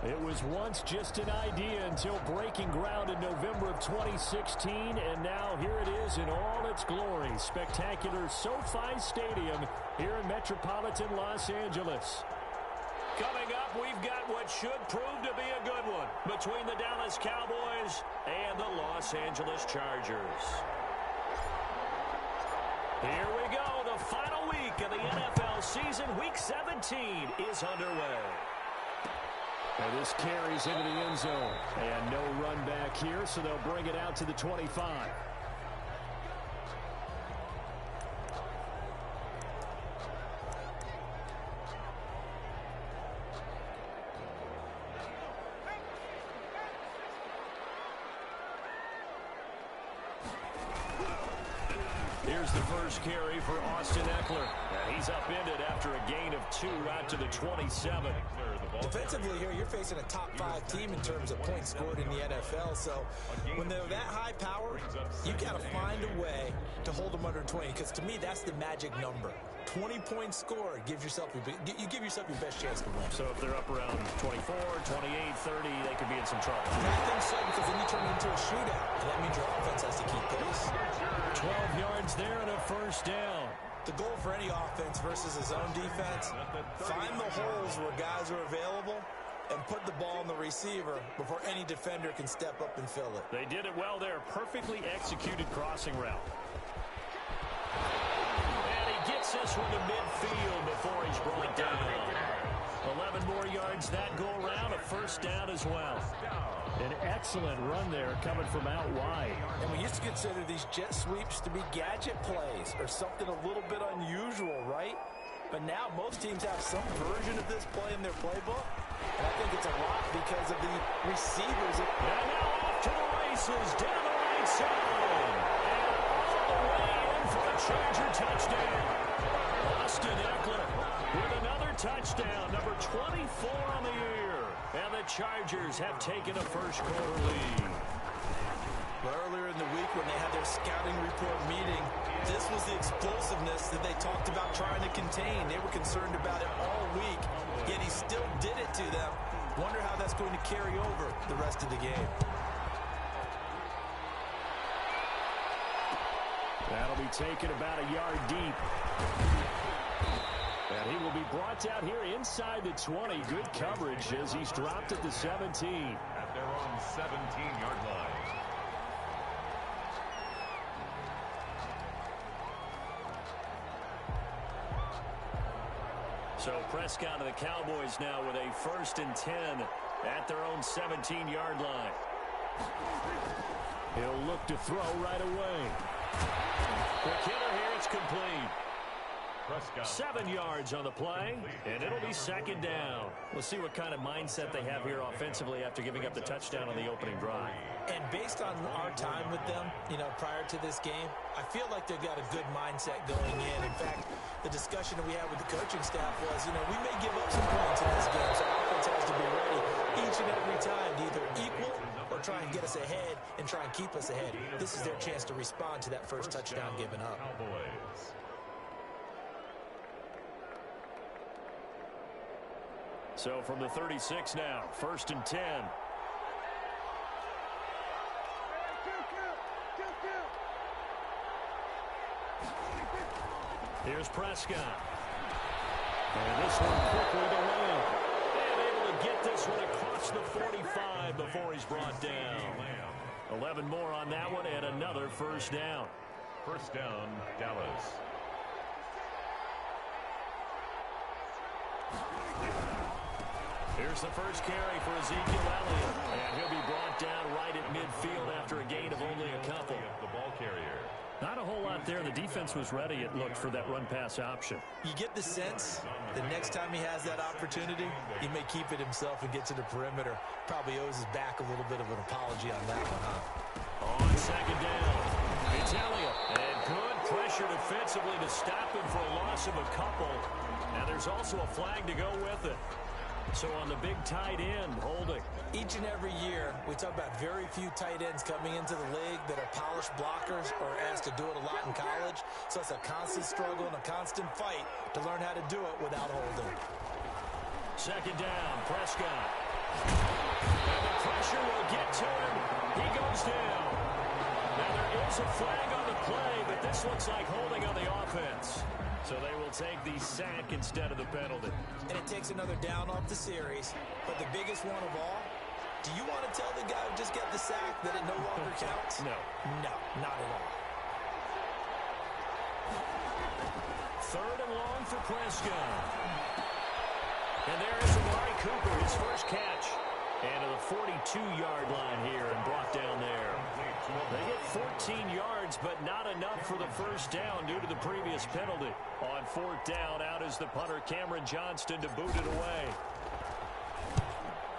It was once just an idea until breaking ground in November of 2016, and now here it is in all its glory. Spectacular SoFi Stadium here in metropolitan Los Angeles. Coming up, we've got what should prove to be a good one between the Dallas Cowboys and the Los Angeles Chargers. Here we go. The final week of the NFL season, Week 17, is underway. And this carries into the end zone. And no run back here, so they'll bring it out to the 25. Here's the first carry for Austin Eckler. And he's upended after a gain of 2 out to the 27. Defensively here, you're facing a top-5 team in terms of points scored in the NFL. So when they're that high power, you got to find a way to hold them under 20. Because to me, that's the magic number. 20 points scored gives yourself you give yourself your best chance to win. So if they're up around 24, 28, 30, they could be in some trouble. I think so, because then you turn it into a shootout. And that means your offense has to keep pace. 12 yards there and a first down. The goal for any offense versus a zone defense, find the holes where guys are available and put the ball in the receiver before any defender can step up and fill it. They did it well there. Perfectly executed crossing route. And he gets this one to midfield before he's brought down. 11 more yards that go around, a first down as well. An excellent run there coming from out wide. And we used to consider these jet sweeps to be gadget plays or something a little bit unusual, right? But now most teams have some version of this play in their playbook. And I think it's a lot because of the receivers. And now off to the races, down the right side. And all the way in for a Charger touchdown. Austin Eckler with another touchdown, number 24 on the year. And the Chargers have taken a first-quarter lead. Well, earlier in the week when they had their scouting report meeting, this was the explosiveness that they talked about trying to contain. They were concerned about it all week, yet he still did it to them. Wonder how that's going to carry over the rest of the game. That'll be taken about a yard deep. And he will be brought down here inside the 20. Good coverage as he's dropped at the 17. At their own 17-yard line. So Prescott of the Cowboys now with a 1st and 10 at their own 17-yard line. He'll look to throw right away. Quick hitter here, it's complete. Prescott. 7 yards on the play, and it'll be 2nd down. We'll see what kind of mindset they have here offensively after giving up the touchdown on the opening drive. And based on our time with them, prior to this game, I feel like they've got a good mindset going in. In fact, the discussion that we had with the coaching staff was, we may give up some points in this game, so our offense has to be ready each and every time to either equal or try and get us ahead and try and keep us ahead. This is their chance to respond to that first touchdown given up. Cowboys. So from the 36 now, 1st and 10. Here's Prescott. And this one quickly to Lamb. And able to get this one across the 45 before he's brought down. 11 more on that one and another first down. First down, Dallas. Here's the first carry for Ezekiel Elliott. And he'll be brought down right at midfield after a gain of only a couple. The ball carrier. Not a whole lot there. The defense was ready, it looked, for that run-pass option. You get the sense the next time he has that opportunity, he may keep it himself and get to the perimeter. Probably owes his back a little bit of an apology on that one, huh? On 2nd down, it's Elliott. And good pressure defensively to stop him for a loss of a couple. And there's also a flag to go with it. So on the big tight end, holding. Each and every year, we talk about very few tight ends coming into the league that are polished blockers or asked to do it a lot in college. So it's a constant struggle and a constant fight to learn how to do it without holding. 2nd down, Prescott. And the pressure will get to him. He goes down. Now there is a flag on the play, but this looks like holding on the offense. So they will take the sack instead of the penalty. And it takes another down off the series. But the biggest one of all, do you want to tell the guy who just got the sack that it no longer counts? No. No, not at all. Third and long for Prescott. And there is Amari Cooper, his first catch. And to the 42-yard line here and brought down there. They get 14 yards, but not enough for the first down due to the previous penalty. On fourth down, out is the punter, Cameron Johnston, to boot it away.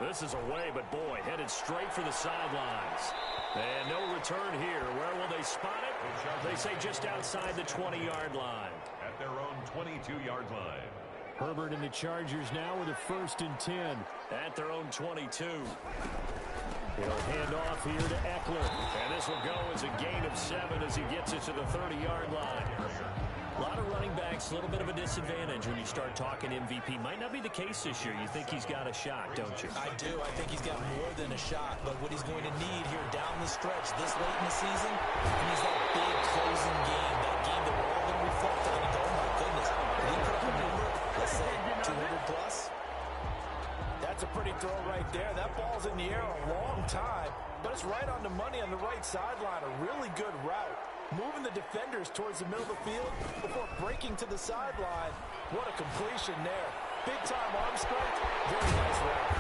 This is away, but boy, headed straight for the sidelines. And no return here. Where will they spot it? They say just outside the 20-yard line. At their own 22-yard line. Herbert and the Chargers now with a 1st and 10 at their own 22. He'll hand off here to Eckler. And this will go as a gain of 7 as he gets it to the 30-yard line. A lot of running backs, a little bit of a disadvantage when you start talking MVP. Might not be the case this year. You think he's got a shot, don't you? I do. I think he's got more than a shot. But what he's going to need here down the stretch this late in the season, he needs that big closing game, that game that we're all going to reflect on and go, oh, my goodness. Did he put up a number, let's say, 200 plus? That's a pretty throw right there. That ball's in the air a long time, but it's right on the money on the right sideline. A really good route. Moving the defenders towards the middle of the field before breaking to the sideline. What a completion there. Big-time arm strength. Very nice route.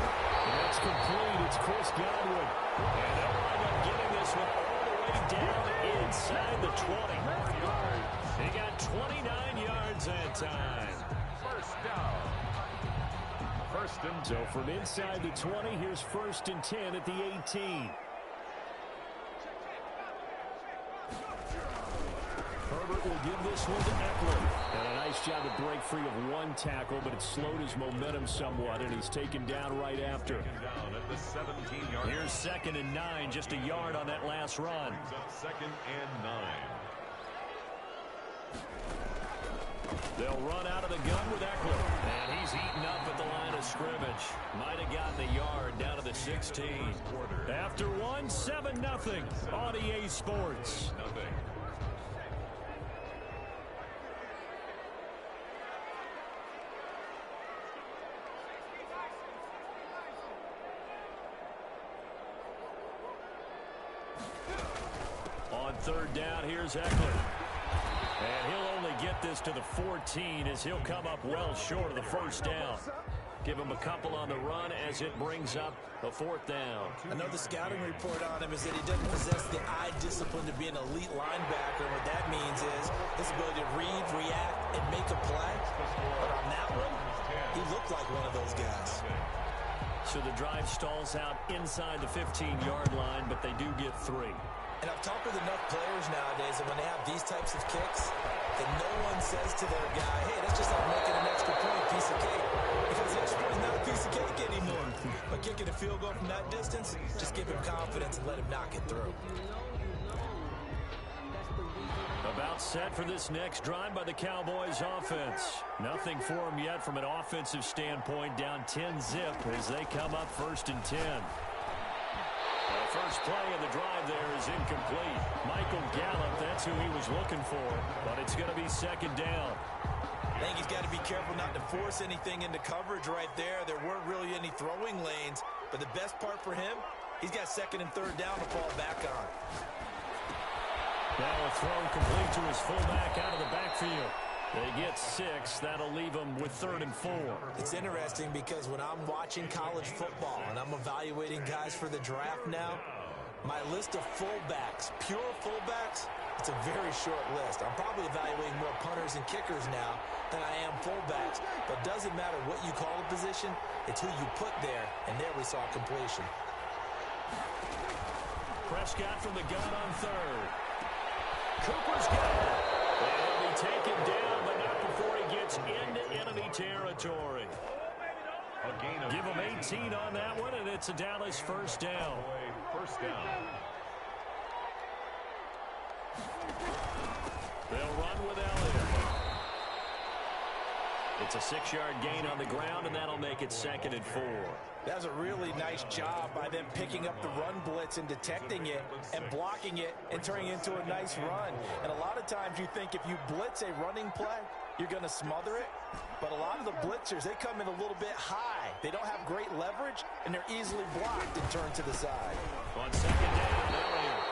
And that's complete. It's Chris Godwin. And they'll wind up getting this one all the way down inside the 20. He got 29 yards that time. First down. First and 10. So from inside the 20, here's 1st and 10 at the 18. Herbert will give this one to Eckler. And a nice job to break free of one tackle, but it slowed his momentum somewhat, and he's taken down right after. Down at the 17-yard. Here's 2nd and 9, just a yard on that last run. Brings up 2nd and 9. They'll run out of the gun with Eckler. And he's eaten up at the line of scrimmage. Might have gotten a yard down to the 16. After one, 7-0 on EA Sports. Nothing. On 3rd down, here's Eckler. And he'll only get this to the 14 as he'll come up well short of the first down. Give him a couple on the run as it brings up a 4th down. Another scouting report on him is that he doesn't possess the eye discipline to be an elite linebacker. What that means is his ability to read, react, and make a play. But on that one, he looked like one of those guys. So the drive stalls out inside the 15-yard line, but they do get 3. And I've talked with enough players nowadays that when they have these types of kicks, that no one says to their guy, hey, that's just like making an extra point, piece of cake. Because the extra point is not a piece of cake anymore. But kicking a field goal from that distance, just give him confidence and let him knock it through. About set for this next drive by the Cowboys offense. Nothing for them yet from an offensive standpoint, down 10-zip as they come up 1st and 10. The first play of the drive there is incomplete. Michael Gallup, that's who he was looking for, but it's going to be 2nd down. I think he's got to be careful not to force anything into coverage right there. There weren't really any throwing lanes, but the best part for him, he's got 2nd and 3rd down to fall back on. Now a throw complete to his fullback out of the backfield. They get 6. That'll leave them with 3rd and 4. It's interesting because when I'm watching college football and I'm evaluating guys for the draft now, my list of fullbacks, pure fullbacks, it's a very short list. I'm probably evaluating more punters and kickers now than I am fullbacks. But it doesn't matter what you call a position, it's who you put there, and there we saw completion. Prescott from the gun on 3rd. Cooper's got it. And he'll be taken down, but not before he gets into enemy territory. Give him 18 on that one, and it's a Dallas 1st down. First down. They'll run with Elliott. It's a 6-yard gain on the ground, and that'll make it 2nd and 4. That was a really nice job by them picking up the run blitz and detecting it and blocking it and turning it into a nice run. And a lot of times you think if you blitz a running play, you're going to smother it. But a lot of the blitzers, they come in a little bit high. They don't have great leverage, and they're easily blocked and turned to the side. On 2nd down, Elliott.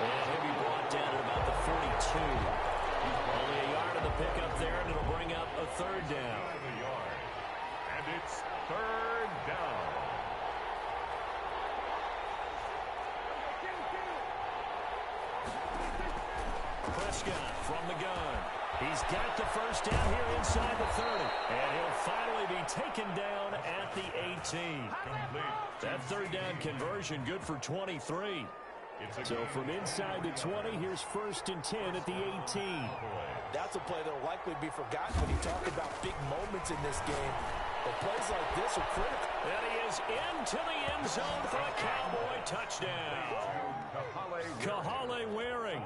And he'll be brought down at about the 42. Only a yard of the pickup there, and it'll bring up a 3rd down. And it's 3rd down. Prescott from the gun. He's got the 1st down here inside the 30. And he'll finally be taken down at the 18. That 3rd down conversion good for 23. So from inside the 20, here's 1st and 10 at the 18. That's a play that will likely be forgotten when you talk about big moments in this game. But plays like this are critical. And he is into the end zone for a Cowboy touchdown. Kahale Waring,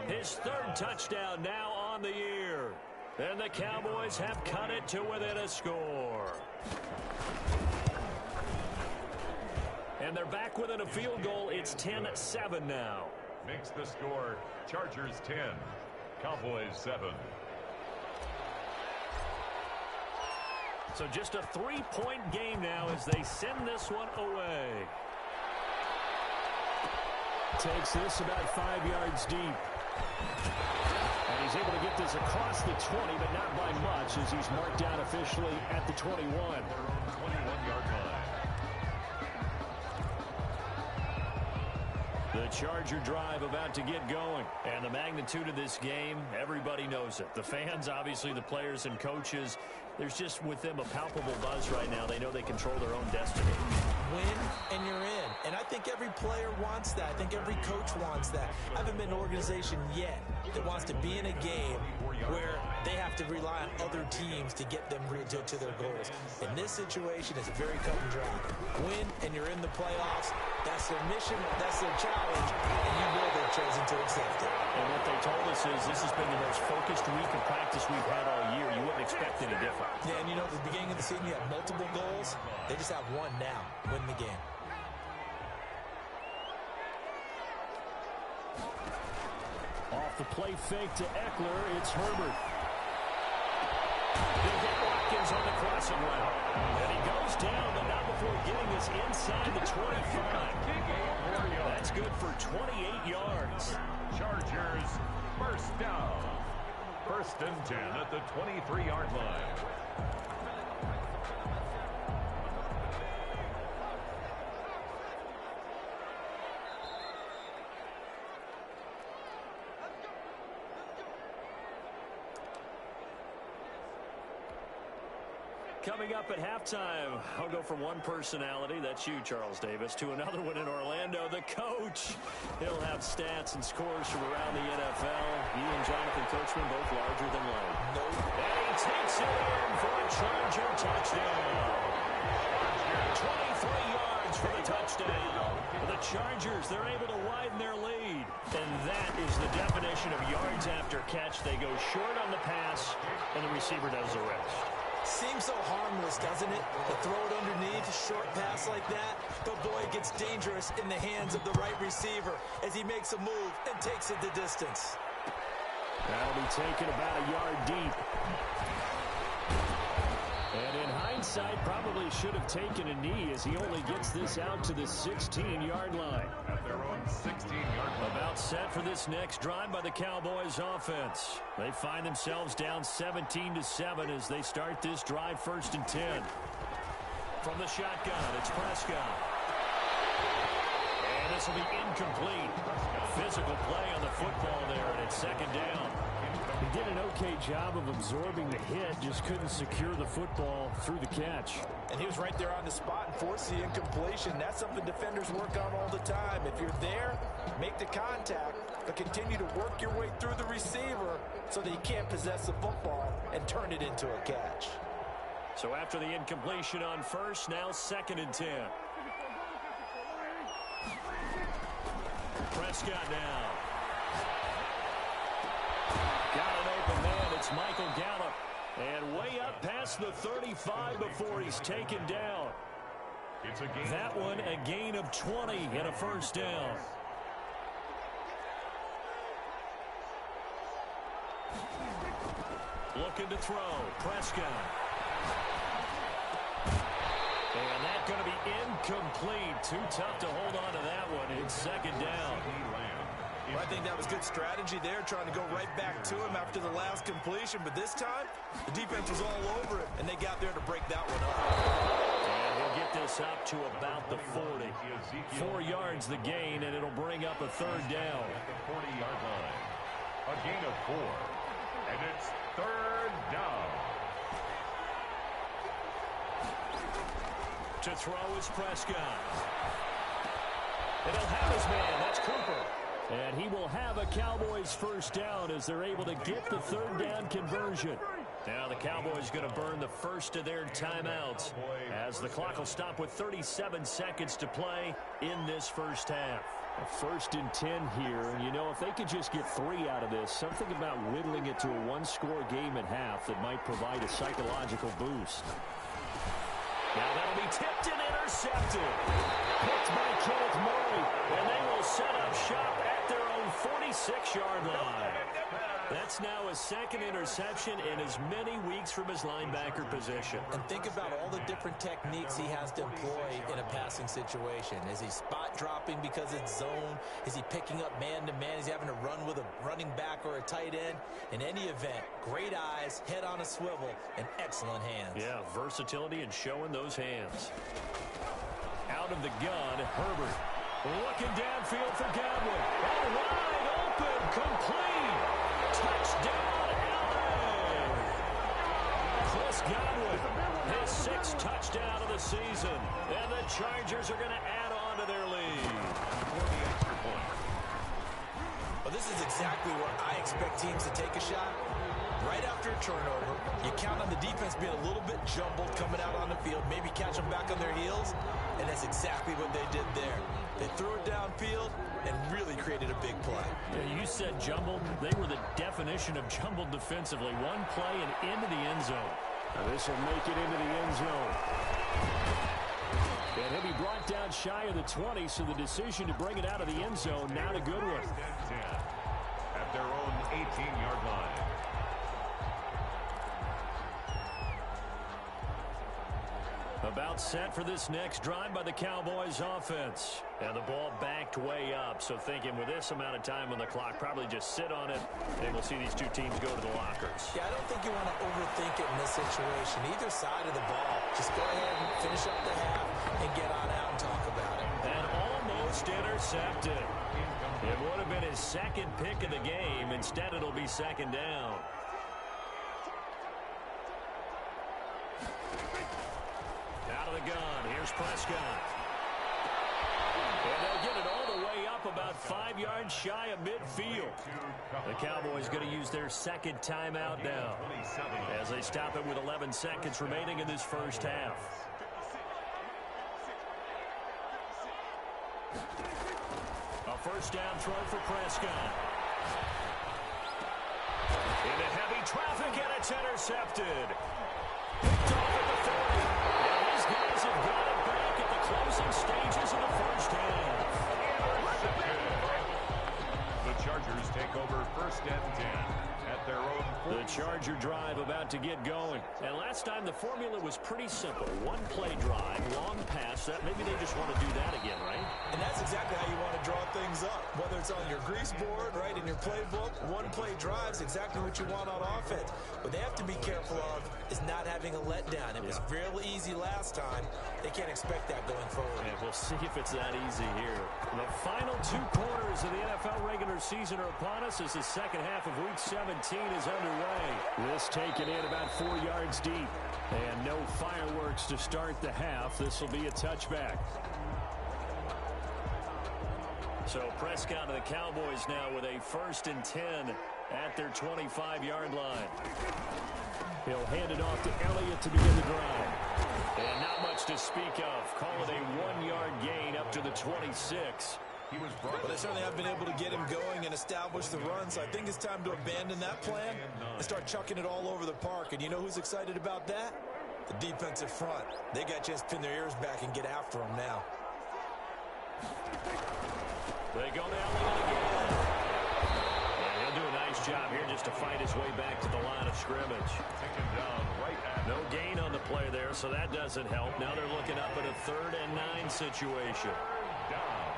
his 3rd touchdown now on the year. And the Cowboys have cut it to within a score. And they're back within a field goal. It's 10-7 now. Makes the score Chargers 10, Cowboys 7. So just a 3-point game now as they send this one away. Takes this about 5 yards deep. And he's able to get this across the 20, but not by much as he's marked down officially at the 21. 21-yard line. The Charger drive about to get going. And the magnitude of this game, everybody knows it. The fans, obviously the players and coaches, there's just with them a palpable buzz right now. They know they control their own destiny. Win and you're in. And I think every player wants that. I think every coach wants that. I haven't been an organization yet that wants to be in a game where they have to rely on other teams to get them to their goals. In this situation, it's very cut and dry. Win and you're in the playoffs. That's their mission. That's their challenge. And you know they've chosen to accept it. And what they told us is this has been the most focused week of practice we've had all year. You wouldn't expect any different. Yeah, and you know, at the beginning of the season, you have multiple goals. They just have one now. Win the game. Off the play fake to Eckler, it's Herbert. He'll get Watkins on the crossing route. And he goes down, but not before getting this inside the 25. That's good for 28 yards. Chargers 1st down. 1st and 10 at the 23-yard line. Coming up at halftime, I'll go from one personality, that's you, Charles Davis, to another one in Orlando, the coach. He'll have stats and scores from around the NFL. He and Jonathan Coachman both larger than life. And he takes it in for a Charger touchdown. 23 yards for the touchdown. The Chargers, they're able to widen their lead. And that is the definition of yards after catch. They go short on the pass, and the receiver does the rest. Seems so harmless, doesn't it? To throw it underneath, a short pass like that. But boy, it gets dangerous in the hands of the right receiver as he makes a move and takes it the distance. That'll be taken about a yard deep. And in hindsight, probably should have taken a knee as he only gets this out to the 16-yard line. At their own 16-yard line. About set for this next drive by the Cowboys offense. They find themselves down 17-7 as they start this drive 1st and 10. From the shotgun, it's Prescott. And this will be incomplete. Physical play on the football there, and it's 2nd down. He did an okay job of absorbing the hit, just couldn't secure the football through the catch. And he was right there on the spot and forced the incompletion. That's something defenders work on all the time. If you're there, make the contact, but continue to work your way through the receiver so that he can't possess the football and turn it into a catch. So after the incompletion on 1st, now 2nd and 10. Prescott now. Got an open man. It's Michael Gallup. And way up past the 35 before he's taken down. That one a gain of 20 and a first down. Looking to throw. Prescott. And that's going to be incomplete. Too tough to hold on to that one. It's second down. Well, I think that was good strategy there, trying to go right back to him after the last completion. But this time, the defense was all over it, and they got there to break that one up. And he'll get this up to about the 40. 4 yards the gain, and it'll bring up a third down. At the 40-yard line. A gain of 4. And it's third down. To throw is Prescott. And he'll have his man. That's Cooper. And he will have a Cowboys first down as they're able to get the third down conversion. Now the Cowboys going to burn the first of their timeouts as the clock will stop with 37 seconds to play in this first half. A 1st and 10 here, and you know, if they could just get 3 out of this, something about whittling it to a one-score game at half that might provide a psychological boost. Now that'll be tipped and intercepted. Picked by Kenneth Murray, and they will set up shop at their own 46-yard line. That's now his second interception in as many weeks from his linebacker position. And think about all the different techniques he has to employ in a passing situation. Is he spot dropping because it's zone? Is he picking up man-to-man? Is he having to run with a running back or a tight end? In any event, great eyes, head on a swivel, and excellent hands. Yeah, versatility and showing those hands. Out of the gun, Herbert. Looking downfield for Godwin. And wide open, complete. Touchdown, Allen! Chris Godwin, his 6th touchdown of the season. And the Chargers are going to add on to their lead. Well, this is exactly where I expect teams to take a shot. Right after a turnover, you count on the defense being a little bit jumbled coming out on the field, maybe catch them back on their heels, and that's exactly what they did there. They threw it downfield and really created a big play. Yeah, you said jumbled. They were the definition of jumbled defensively. One play and into the end zone. Now this will make it into the end zone. And he'll be brought down shy of the 20, so the decision to bring it out of the end zone, not a good one. At their own 18-yard line. About set for this next drive by the Cowboys offense. And the ball backed way up, so thinking with this amount of time on the clock, probably just sit on it, and we'll see these two teams go to the lockers. Yeah, I don't think you want to overthink it in this situation. Either side of the ball. Just go ahead and finish up the half and get on out and talk about it. And almost intercepted. It would have been his 2nd pick of the game. Instead, it'll be 2nd down. Out of the gun, here's Prescott. And they'll get it all the way up about 5 yards shy of midfield. The Cowboys going to use their 2nd timeout now as they stop it with 11 seconds remaining in this first half. A first down throw for Prescott. Into heavy traffic, and it's intercepted. Picked off at the 40. And these guys have got it back at the closing stages of the first half. The Chargers take over 1st and 10 at their own 40. The Charger drive about to get going. And last time the formula was pretty simple. One play drive, long pass. That maybe they just want to do that again, right? And that's exactly how you want to draw things up. Whether it's on your grease board, right, in your playbook, one play drives exactly what you want on offense. What they have to be careful of is not having a letdown. It was real easy last time. They can't expect that going forward. And we'll see if it's that easy here. The final 2 quarters of the NFL regular season are upon us as the second half of Week 17 is underway. This taken in about 4 yards deep. And no fireworks to start the half. This will be a touchback. So Prescott of the Cowboys now with a 1st and 10 at their 25-yard line. He'll hand it off to Elliott to begin the drive. And not much to speak of. Call it a 1-yard gain up to the 26. He was brought But they certainly have been able to get him going and establish the run, so I think it's time to abandon that plan and start chucking it all over the park. And you know who's excited about that? The defensive front. They got a chance to pin their ears back and get after him now. They go down again. And he'll do a nice job here just to fight his way back to the line of scrimmage. taken down right at No gain on the play there, so that doesn't help. Now they're looking up at a 3rd and 9 situation. down.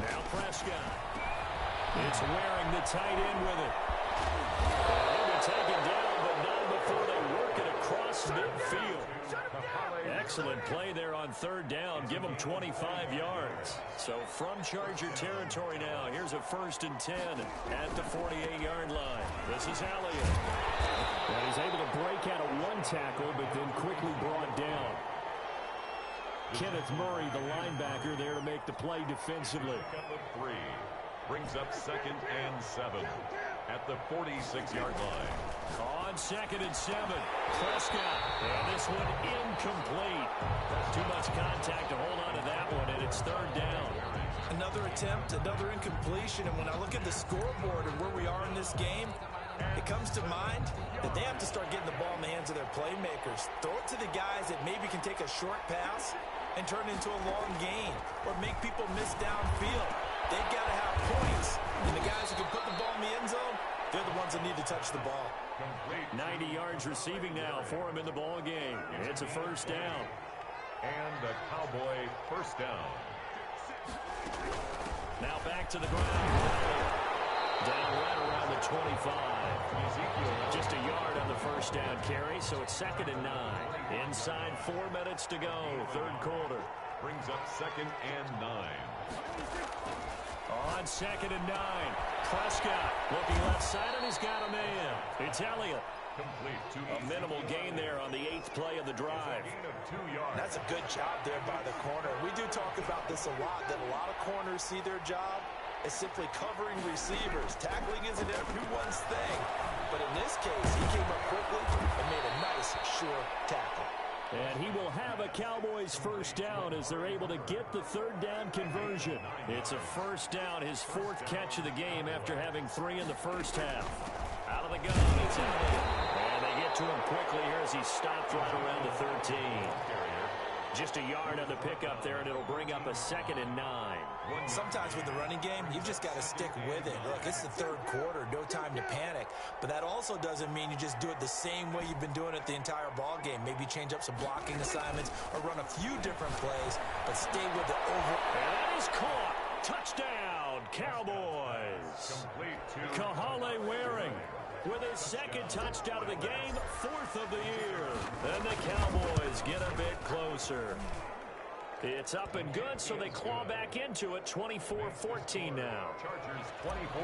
Now Prescott. It's wearing the tight end with it. He'll be taken down, but not before they work it across midfield. Excellent play there on 3rd down. Give them 25 yards. So from Charger territory now, here's a 1st and 10 at the 48-yard line. This is Elliott. And he's able to break out of one tackle, but then quickly brought down. Kenneth Murray, the linebacker, there to make the play defensively. Pickup of 3. Brings up 2nd and 7 at the 46-yard line. On 2nd and 7, Prescott. And this one incomplete. Too much contact to hold on to that one, and it's 3rd down. Another attempt, another incompletion, and when I look at the scoreboard and where we are in this game, it comes to mind that they have to start getting the ball in the hands of their playmakers. Throw it to the guys that maybe can take a short pass and turn it into a long gain or make people miss downfield. They've got to have points, and the guys who can put the ball in the end zone, they're the ones that need to touch the ball. 90 yards receiving now for him in the ball game. It's a 1st down. And a Cowboy 1st down. Now back to the ground. Down right around the 25. Ezekiel just a yard on the 1st down carry, so it's 2nd and 9. Inside 4 minutes to go, 3rd quarter. Brings up 2nd and 9. On 2nd and 9, Prescott looking left side, and he's got a man. It's Elliott. Complete to A minimal gain there on the 8th play of the drive. gain of 2 yards. That's a good job there by the corner. We do talk about this a lot, that a lot of corners see their job as simply covering receivers. Tackling isn't everyone's thing. But in this case, he came up quickly and made a nice, sure tackle. And he will have a Cowboys 1st down as they're able to get the 3rd down conversion. It's a 1st down, his 4th catch of the game after having 3 in the 1st half. Out of the gun, it's Elliott. And they get to him quickly here as he stopped right around the 13. Just a yard on the pickup there, and it'll bring up a 2nd and 9. Sometimes with the running game, you've just got to stick with it. Look, it's the 3rd quarter, no time to panic. But that also doesn't mean you just do it the same way you've been doing it the entire ball game. Maybe change up some blocking assignments or run a few different plays, but stay with it over. And that is caught. Touchdown, Cowboys. Complete to Kahale Waring with his 2nd touchdown of the game, 4th of the year. And the Cowboys get a bit closer. It's up and good, so they claw back into it, 24-14 now. Chargers 24.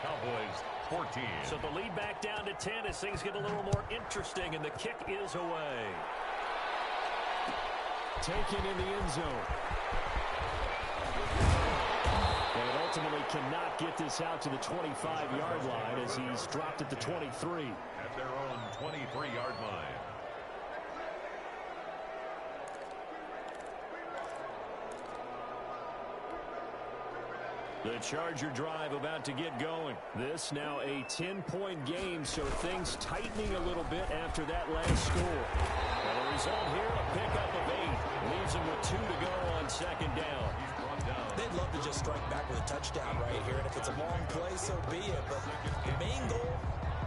Cowboys 14. So the lead back down to 10 as things get a little more interesting, and the kick is away. Taken in the end zone. And ultimately cannot get this out to the 25-yard line as he's dropped at the 23. At their own 23-yard line. The Charger drive about to get going. This now a 10-point game, so things tightening a little bit after that last score. And the result here, a pickup of 8. Leaves him with 2 to go on 2nd down. They'd love to just strike back with a touchdown right here, and if it's a long play, so be it. But the main goal,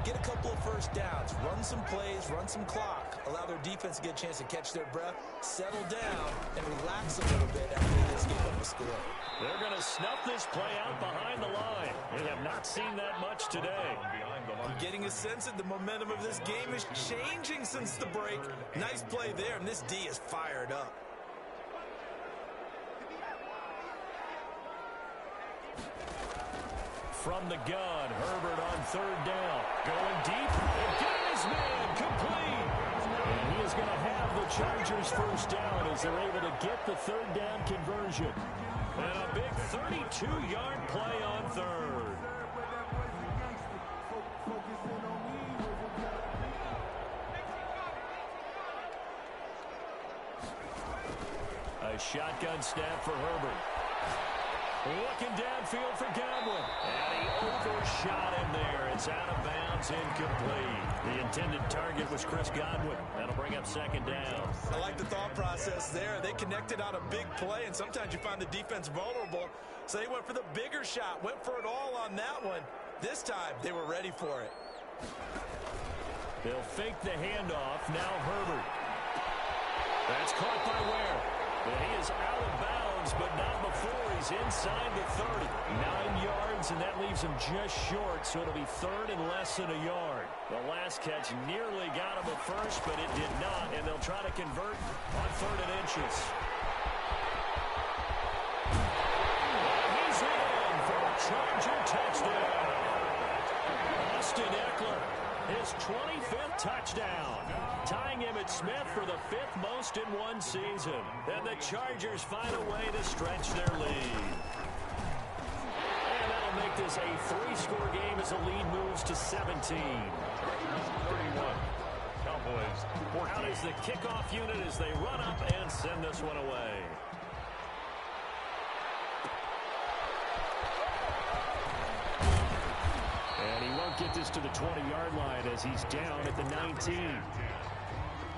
get a couple of 1st downs, run some plays, run some clock, allow their defense to get a chance to catch their breath, settle down, and relax a little bit after they just give up a score. They're going to snuff this play out behind the line. We have not seen that much today. I'm getting a sense that the momentum of this game is changing since the break. Nice play there, and this D is fired up. From the gun, Herbert on 3rd down. Going deep, and got his man complete. And he is going to have the Chargers 1st down as they're able to get the 3rd down conversion. And a big 32-yard play on 3rd. A shotgun snap for Herbert. Looking downfield for Godwin. And he overshot him there. It's out of bounds, incomplete. The intended target was Chris Godwin. That'll bring up second down. I like the thought process there. They connected on a big play, and sometimes you find the defense vulnerable. So they went for the bigger shot, went for it all on that one. This time, they were ready for it. They'll fake the handoff. Now Herbert. That's caught by Ware. And he is out of bounds, but not before he's inside the 30. 9 yards, and that leaves him just short, so it'll be third and less than a yard. The last catch nearly got him a first, but it did not, and they'll try to convert on 3rd and inches. And he's in for a Charger touchdown. Austin Eckler, his 25th touchdown, tying Emmitt Smith for the 5th most in one season. And the Chargers find a way to stretch their lead. And that'll make this a 3-score game as the lead moves to 17. 31. Cowboys 14. Out is the kickoff unit as they run up and send this one away. And he won't get this to the 20-yard line as he's down at the 19.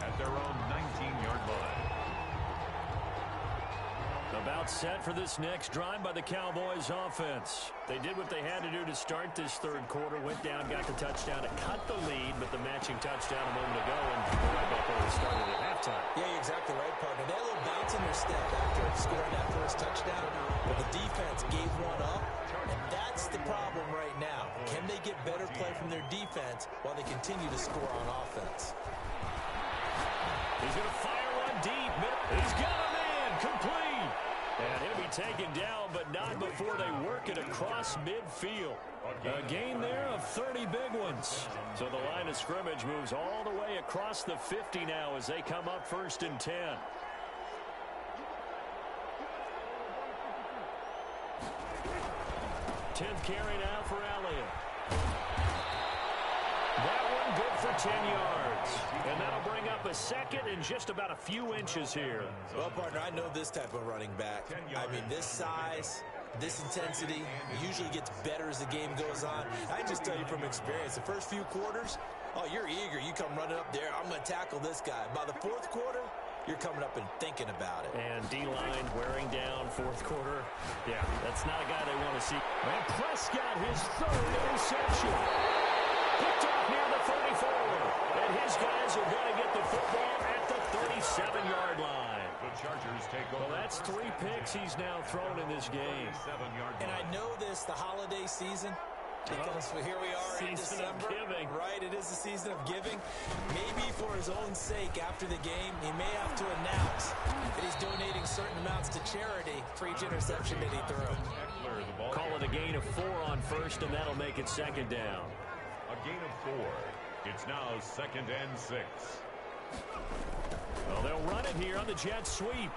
At their own 19-yard line. About set for this next drive by the Cowboys offense. They did what they had to do to start this third quarter. Went down, got the touchdown to cut the lead, but the matching touchdown a moment ago, and they're right back where they started at halftime. Yeah, you're exactly right, partner. They had a little bounce in their step after scoring that first touchdown, but the defense gave one up, and that's the problem right now. Can they get better play from their defense while they continue to score on offense? He's going to fire one deep. He's got a man complete. And he'll be taken down, but not before they work it across midfield. A gain there of 30 big ones. So the line of scrimmage moves all the way across the 50 now as they come up 1st and 10. Tenth carry now for Elliott. That one good for 10 yards. And that'll bring up a second and just about a few inches here. Well, partner, I know this type of running back. I mean, this size, this intensity usually gets better as the game goes on. I just tell you from experience, the first few quarters, oh, you're eager. You come running up there, I'm going to tackle this guy. By the 4th quarter, you're coming up and thinking about it. And D-line wearing down 4th quarter. Yeah, that's not a guy they want to see. And Prescott, his 3rd interception. Picked off near the 34. And his guys are going to get the football at the 37-yard line. The Chargers take over. Well, that's 3 picks he's now thrown in this game. 7-yard line. And I know this, the holiday season, because here we are in December. Right, it is the season of giving. Maybe for his own sake after the game, he may have to announce that he's donating certain amounts to charity for each interception that he threw. Call it a gain of 4 on 1st, and that'll make it 2nd down. A gain of 4. It's now 2nd and 6. Well, they'll run it here on the jet sweep.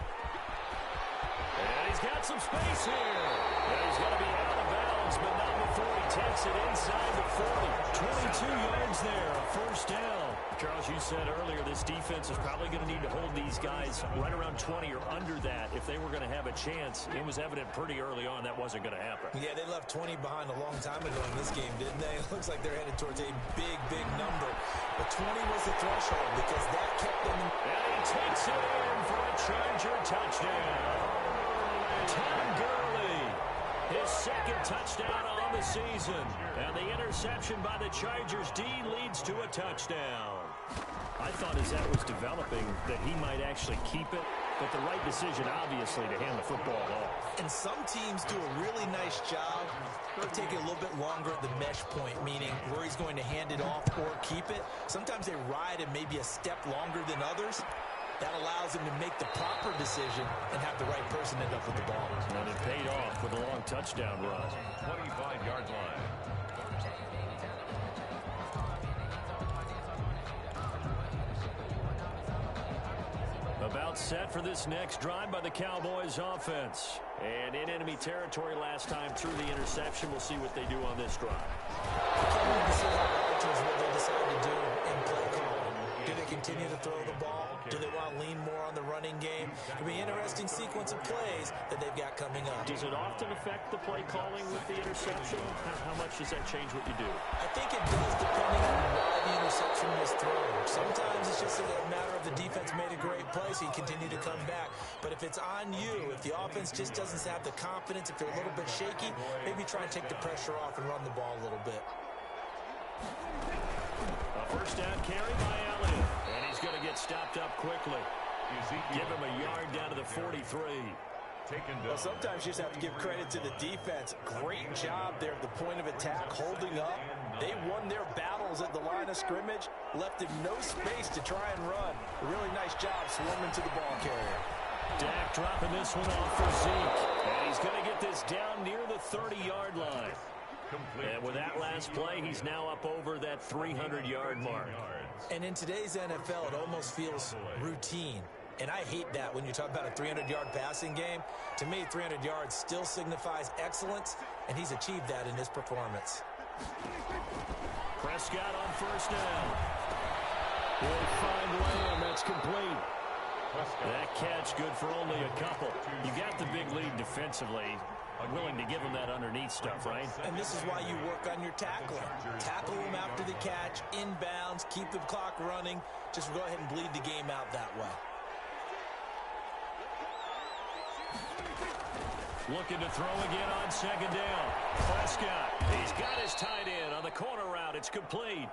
And he's got some space here. And he's going to be out of bounds, but not before he takes it inside the 40. 22 yards there, a 1st down. Charles, you said earlier this defense is probably going to need to hold these guys right around 20 or under that if they were going to have a chance. It was evident pretty early on that wasn't going to happen. Yeah, they left 20 behind a long time ago in this game, didn't they? It looks like they're headed towards a big, big number. But 20 was the threshold because that kept them in. And he takes it in for a Charger touchdown. Tom Gurley, his 2nd touchdown on the season. And the interception by the Chargers D leads to a touchdown. I thought as that was developing that he might actually keep it, but the right decision, obviously, to hand the football off. And some teams do a really nice job of taking a little bit longer at the mesh point, meaning where he's going to hand it off or keep it. Sometimes they ride it maybe a step longer than others. That allows him to make the proper decision and have the right person end up with the ball. And it paid off with a long touchdown run. 25-yard line. About set for this next drive by the Cowboys offense. And in enemy territory last time through the interception. We'll see what they do on this drive. I can't wait to see how the Archers, what they decide to do in play calling. Do they continue to throw the ball? Do they want to lean more on the running game? It'll be an interesting sequence sequence of plays that they've got coming up. Does it often affect the play calling with the interception? How much does that change what you do? I think it does, depending on why the interception was thrown. Sometimes it's just a matter of the defense made a great play, so you continue to come back. But if it's on you, if the offense just doesn't have the confidence, if they're a little bit shaky, maybe try and take the pressure off and run the ball a little bit. A first down carry by Elliott, and he's going to get stopped up quickly. Give him a yard down to the 43. Well, sometimes you just have to give credit to the defense. Great job there at the point of attack, holding up. They won their battles at the line of scrimmage, left him no space to try and run. A really nice job swarming to the ball carrier. Dak dropping this one off for Zeke. And he's going to get this down near the 30-yard line. And with that last play, he's now up over that 300-yard mark. And in today's NFL, it almost feels routine. And I hate that when you talk about a 300-yard passing game. To me, 300 yards still signifies excellence, and he's achieved that in his performance. Prescott on first down. He'll find Lamb. That's complete. That catch good for only a couple. You got the big lead defensively. Willing to give him that underneath stuff, right? And this is why you work on your tackling. Tackle him after the catch, inbounds, keep the clock running. Just go ahead and bleed the game out that way. Looking to throw again on second down. Prescott, he's got his tight end on the corner route. It's complete.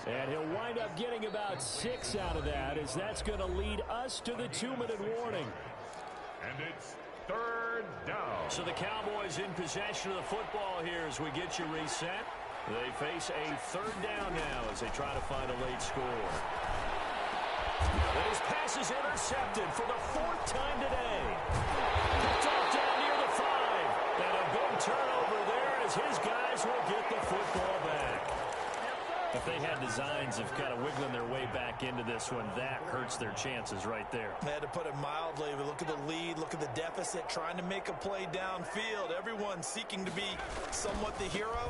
And he'll wind up getting about 6 out of that, as that's going to lead us to the 2-minute warning. And it's third down. So the Cowboys in possession of the football here as we get you reset. They face a third down now as they try to find a late score. And his pass is intercepted for the 4th time today. Picked off down near the 5. And a big turnover there as his guys will get the football back. If they had designs of kind of wiggling their way back into this one, that hurts their chances right there. They had to put it mildly. But look at the lead, look at the deficit, trying to make a play downfield. Everyone seeking to be somewhat the hero.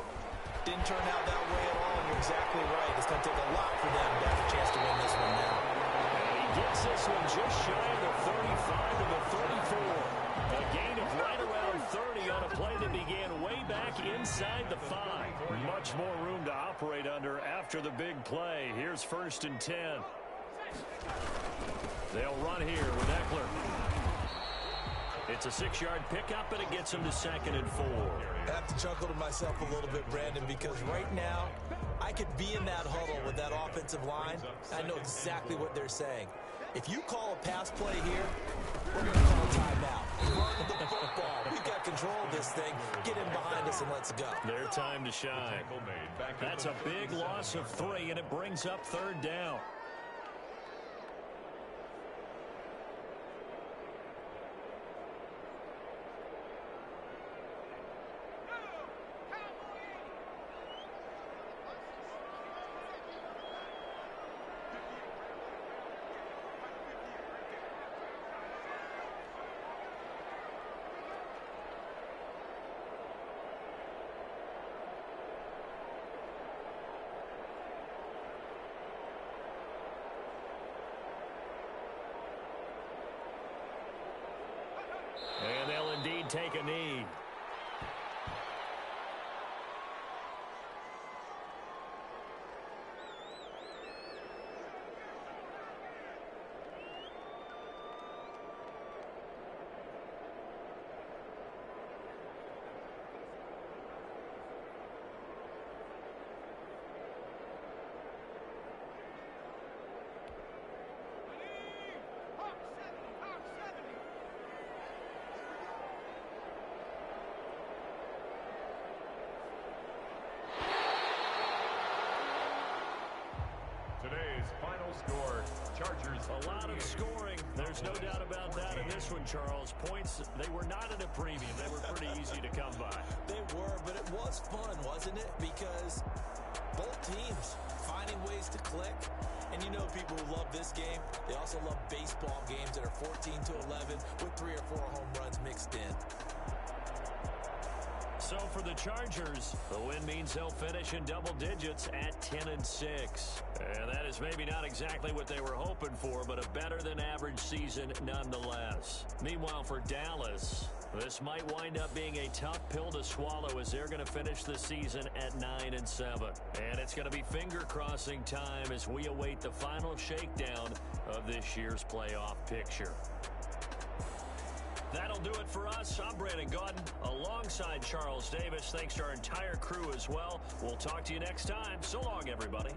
Didn't turn out that way at all, and you're exactly right. It's going to take a lot for them to have a chance to win this one now. And he gets this one just shy of the 35 to the 34. A gain of right around 30 on a play that began way back inside the 5. Much more room to operate under after the big play. Here's 1st and 10. They'll run here with Eckler. It's a 6-yard pickup, and it gets him to 2nd and 4. I have to chuckle to myself a little bit, Brandon, because right now I could be in that huddle with that offensive line. I know exactly what they're saying. If you call a pass play here, we're going to call timeout. Run the football. We've got control of this thing. Get in behind us and let's go. Their time to shine. That's a big loss of 3, and it brings up 3rd down. And they'll indeed take a knee. A lot of scoring. There's no doubt about that in this one, Charles. Points, they were not at a premium. They were pretty easy to come by. They were, but it was fun, wasn't it? Because both teams finding ways to click. And you know people who love this game, they also love baseball games that are 14-11 with 3 or 4 home runs mixed in. So for the Chargers, the win means they'll finish in double digits at 10-6. And that is maybe not exactly what they were hoping for, but a better than average season nonetheless. Meanwhile, for Dallas, this might wind up being a tough pill to swallow as they're going to finish the season at 9-7. And it's going to be finger-crossing time as we await the final shakedown of this year's playoff picture. That'll do it for us. I'm Brandon Gaudin alongside Charles Davis. Thanks to our entire crew as well. We'll talk to you next time. So long, everybody.